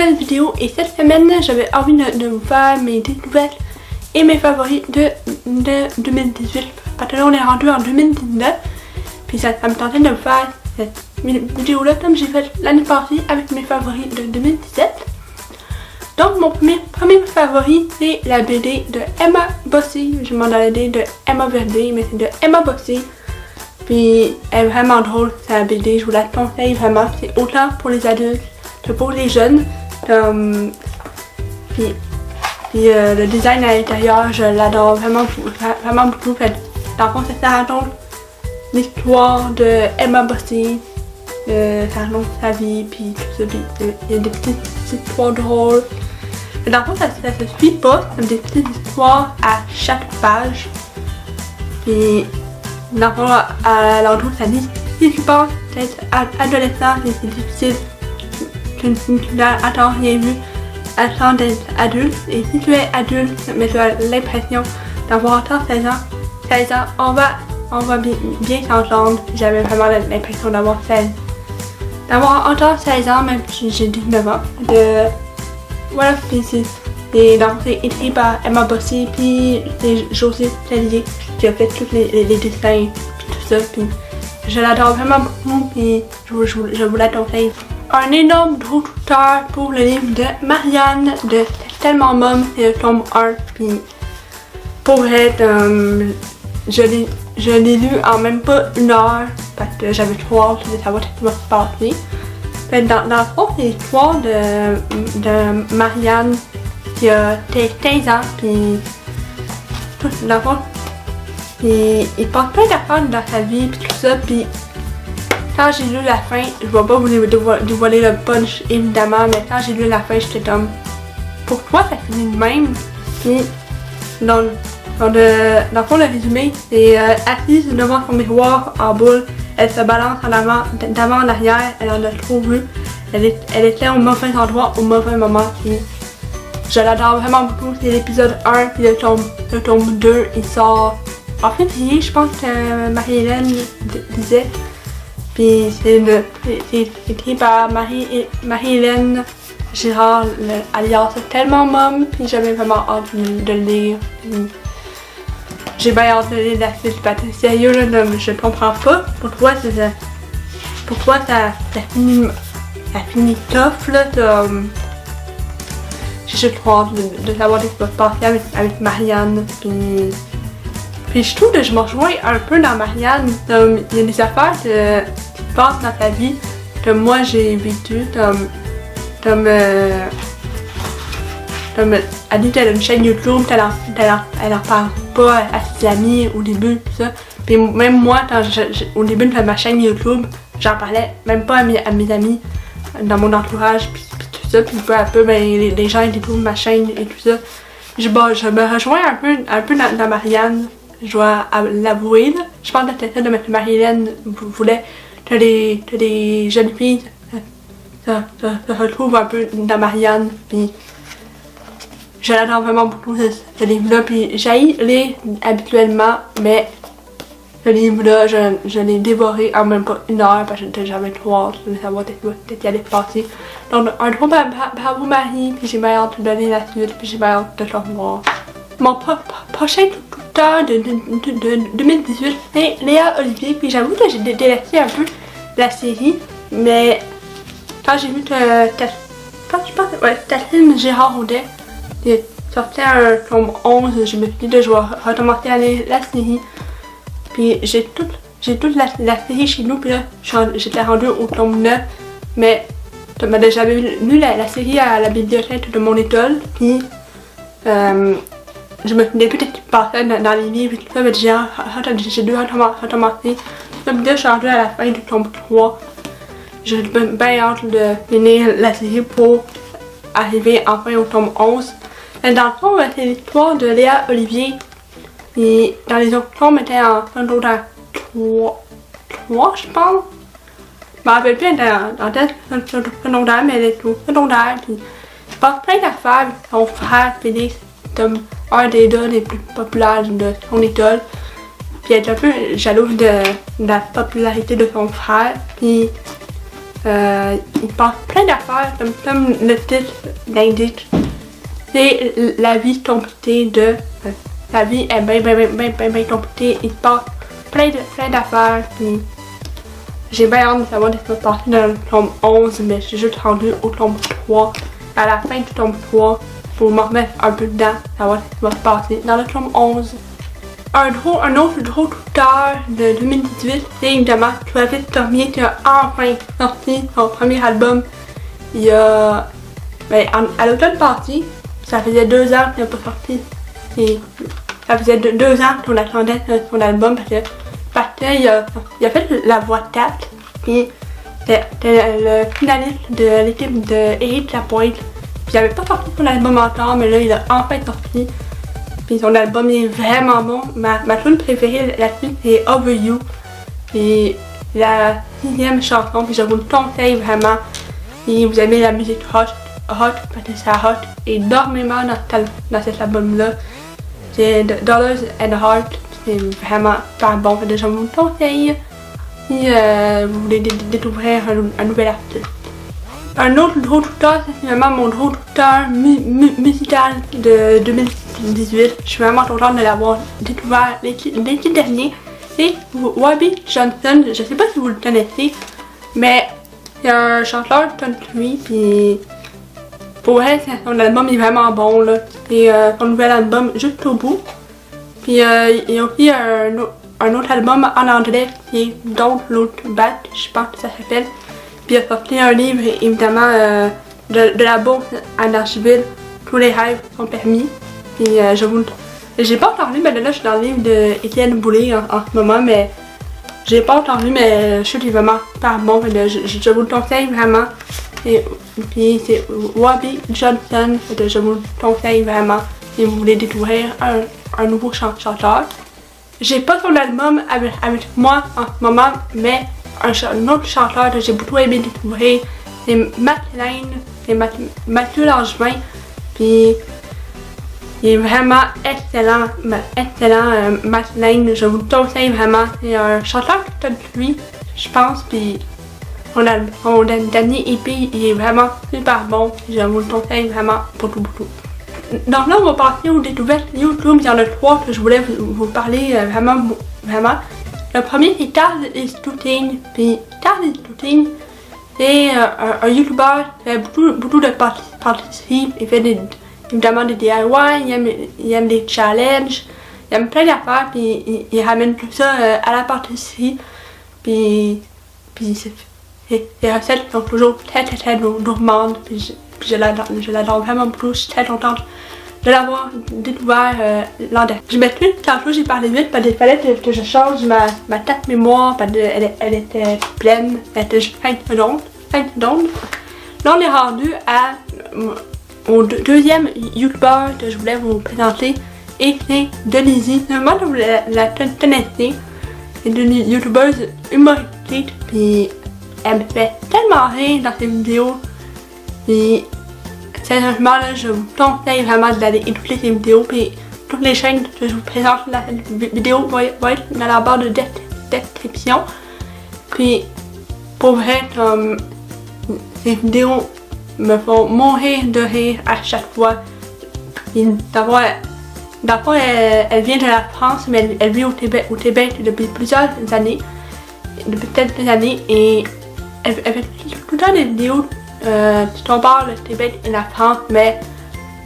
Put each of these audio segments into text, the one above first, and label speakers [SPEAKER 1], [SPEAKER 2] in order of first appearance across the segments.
[SPEAKER 1] nouvelle vidéo et cette semaine j'avais envie de vous faire mes découvertes et mes favoris de 2018 parce que là on est rendu en 2019 puis ça me tentait de vous faire cette vidéo là comme j'ai fait l'année passée avec mes favoris de 2017. Donc mon premier favori c'est la BD de Emma Bossy. Je m'en allais dire de Emma Verdi mais c'est de Emma Bossy. Puis elle est vraiment drôle sa BD, je vous la conseille vraiment. C'est autant pour les adultes que pour les jeunes. Puis le design à l'intérieur, je l'adore vraiment beaucoup. Dans le fond, ça raconte l'histoire de Emma Bossy, ça raconte sa vie, puis tout ça. Puis il y a des petites histoires drôles. Mais dans le fond, ça se suit pas, comme des petites histoires à chaque page. Puis dans le fond, à l'endroit, ça dit si tu penses être adolescent, c'est difficile. Tu n'attends rien vu, attends d'être adulte. Et si tu es adulte, mais tu as l'impression d'avoir encore 16 ans, on va bien s'entendre. J'avais vraiment l'impression d'avoir encore 16 ans, même si j'ai 19 ans. Voilà, c'est écrit par Emma Bossy, puis c'est José Tellier qui a fait tous les dessins, puis tout ça. Puis je l'adore vraiment beaucoup, puis je vous la conseille. Un énorme gros coup de cœur pour le livre de Marianne de Tellement Mom, c'est le tome 1. Puis pour être, je l'ai lu en même pas une heure parce que j'avais trop hâte de savoir ce qui va se passer. Dans le fond, c'est l'histoire de Marianne qui a 15 ans, puis dans le fond, il passe plein d'affaires dans sa vie, puis tout ça, puis quand j'ai lu la fin, je vais pas vous dévoiler le punch évidemment, mais quand j'ai lu la fin, j'étais comme pourquoi ça finit de même? Puis dans le fond, le résumé, c'est assise devant son miroir en boule, elle se balance en avant, d'avant en arrière, elle en a trop vu. Elle était au mauvais endroit, au mauvais moment. Puis je l'adore vraiment beaucoup. C'est l'épisode 1, puis le tome 2, il sort en février, je pense que Marie-Hélène disait. Puis c'est écrit par Marie-Hélène Girard, alias Tellement Mom, puis j'avais vraiment hâte de le lire. J'ai bien hâte de lire la suite parce que sérieux là, je comprends pas pourquoi ça finit tough là. J'ai juste trop hâte de savoir ce qui va se passer avec Marianne. Puis je trouve que je me rejoins un peu dans Marianne. Il y a des affaires qui se passent dans sa vie que moi j'ai vécu. Elle dit qu'elle a une chaîne YouTube, elle en parle pas à ses amis au début, tout ça. Puis même moi, au début de ma chaîne YouTube, j'en parlais même pas à mes amis dans mon entourage, puis tout ça. Puis peu à peu, ben, les gens ils découvrent ma chaîne et tout ça. Je me rejoins un peu dans Marianne, je dois l'avouer. Je pense que peut-être de Marie-Hélène voulait que les jeunes filles se retrouvent un peu dans Marianne. Puis je l'adore vraiment beaucoup ce livre-là, puis j'haïs lire habituellement, mais ce livre-là, je l'ai dévoré en même pas une heure parce que j'avais trop hâte de savoir ce qui allait se passer. Donc un gros bravo Marie, puis j'ai bien hâte de lire la suite, puis j'ai bien hâte de te revoir. Mon prochain coup de cœur de 2018, c'est Léa Olivier, puis j'avoue que j'ai délaissé un peu la série, mais quand j'ai vu que Catherine Girard-Audet il sortait un tome 11, je me suis dit que je vais recommencer à lire la série. Puis j'ai toute la série chez nous, puis là j'étais rendue au tome 9, mais j'avais lu la série à la bibliothèque de mon école, puis je me souvenais plus de ce qui passait dans les livres et tout ça, mais j'ai dû recommencer. Puis là je suis rendue à la fin du tome 3. J'ai bien hâte de finir la série pour arriver enfin au tome 11. Dans le fond, c'est l'histoire de Léa Olivier. Et dans les autres tomes, elle était en secondaire 3, je pense. Je me rappelle plus, elle était en secondaire, mais elle est au secondaire. Puis il passe plein d'affaires avec son frère Félix, comme un des deux les plus populaires de son école. Puis elle est un peu jalouse de la popularité de son frère. Puis il passe plein d'affaires, comme le titre l'indique. C'est la vie compliquée de... la vie est bien compliquée, il passe plein d'affaires, puis j'ai bien hâte de savoir ce qui va se passer dans le tome 11, mais je suis juste rendue au tome 3. À la fin du tome 3, pour me remettre un peu dedans, savoir ce qui va se passer dans le tome 11. Un autre gros coup de cœur de 2018, c'est évidemment Travis Cormier qui a enfin sorti son premier album. Il y a... à l'automne passé, ça faisait 2 ans qu'il n'a pas sorti. Et ça faisait 2 ans qu'on attendait son album parce qu'il a fait La Voix 4, puis c'était le finaliste de l'équipe de Éric Lapointe. Puis il n'avait pas sorti son album encore, mais là il a enfin sorti. Puis son album est vraiment bon. Ma tune préférée là-dessus c'est Over You. Puis la 6e chanson, puis je vous le conseille vraiment. Si vous aimez la musique hot, parce que ça hot énormément dans cet album-là. C'est Dollars and Heart, c'est vraiment pas bon. Je vous le conseille si vous voulez découvrir un nouvel artiste. Un autre gros coup de cœur, c'est vraiment mon gros coup de cœur musical de 2018. Je suis vraiment contente de l'avoir découvert l'été dernier. C'est Wabi Johnson, je sais pas si vous le connaissez, mais c'est un chanteur country, puis pour elle, son album est vraiment bon, là. C'est son nouvel album Jusqu'au bout. Puis il y a aussi un autre album en anglais qui est Don't Look Back, je pense que ça s'appelle. Puis il a sorti un livre, évidemment, de la bourse à Nashville, Tous les rêves sont permis. Puis j'ai pas encore lu, mais là je suis dans le livre d'Étienne Boulay en ce moment, mais j'ai pas encore lu, mais je suis vraiment super bon. Je vous le conseille vraiment. Et puis c'est Wabi Johnson, je vous le conseille vraiment si vous voulez découvrir un nouveau chanteur. J'ai pas son album avec moi en ce moment, mais un autre chanteur que j'ai beaucoup aimé découvrir, c'est Mathieu Langevin. Puis il est vraiment excellent, Mathieu Langevin, je vous le conseille vraiment. C'est un chanteur qui est lui, je pense, puis son dernier EP, il est vraiment super bon, je vous le conseille vraiment beaucoup. Donc là, on va passer aux découvertes YouTube. Il y en a 3 que je voulais vous parler vraiment. Le premier, c'est Carl is Shooting. Puis Carl is Shooting, c'est un YouTuber qui fait beaucoup de parties. Il fait évidemment des DIY, il aime des challenges, il aime plein d'affaires, puis il ramène tout ça à la partie. Puis les recettes sont toujours très gourmandes. Puis je l'adore vraiment beaucoup, je suis très contente de l'avoir découvert l'an dernier. Je m'excuse, tantôt j'ai parlé vite parce qu'il fallait que je change ma carte mémoire parce qu'elle était pleine, elle était juste 5 secondes. Là on est rendu à mon deuxième YouTuber que je voulais vous présenter, et c'est Denizy. Moi je vous la connaissez, c'est une YouTubeuse humoristique, puis elle me fait tellement rire dans ses vidéos. Puis sérieusement là, je vous conseille vraiment d'aller écouter ces vidéos, puis toutes les chaînes que je vous présente dans cette vidéo vont être dans la barre de description. Puis pour vrai, comme ces vidéos me font mourir de rire à chaque fois. D'abord elle vient de la France, mais elle vit au Québec depuis plusieurs années, et elle fait tout le temps des vidéos qui comparent le Québec et la France, mais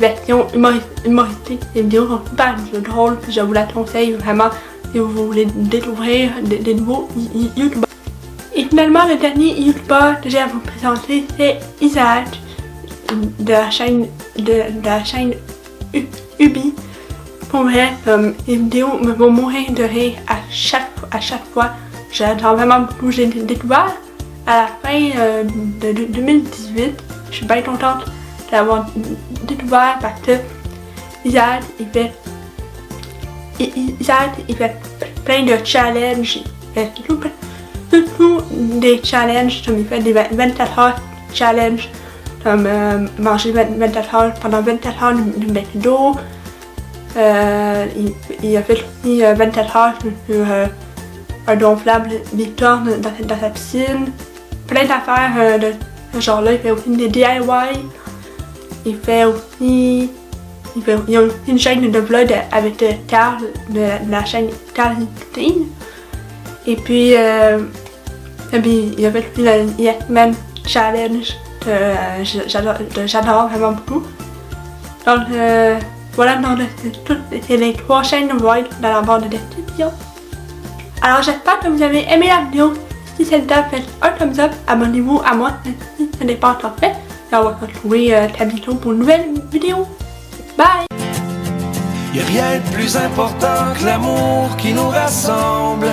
[SPEAKER 1] version humoristique. Les vidéos sont super drôles, je vous la conseille vraiment si vous voulez découvrir des nouveaux youtubeurs. Et finalement, le dernier youtubeur que j'ai à vous présenter, c'est Isaac de la chaîne Ubi. Pour vrai, les vidéos me font mourir de rire à chaque fois. J'adore vraiment beaucoup. J'ai découvert à la fin de 2018. Je suis bien contente d'avoir découvert parce que Isaac il fait plein de challenges. Il fait surtout des challenges, comme il fait des 24 heures challenge, comme manger 24 heures pendant 24 heures de McDo. Il a fait aussi 24 heures sur un gonflable licorne dans sa piscine. plein d'affaires de ce genre-là. Il fait aussi des DIY. Il fait aussi... Il y a aussi une chaîne de vlog avec Carl, de la chaîne Carl Teen. Et puis, il a fait aussi le Yes Man Challenge j'adore vraiment beaucoup. Donc voilà, c'est les 3 chaînes de voix dans la barre de description. Alors j'espère que vous avez aimé la vidéo. Si c'est le cas, faites un thumbs up, abonnez-vous à moi si ce n'est pas encore fait. Et on va se retrouver très bientôt pour une nouvelle vidéo. Bye!
[SPEAKER 2] Y'a rien de plus important que l'amour qui nous rassemble.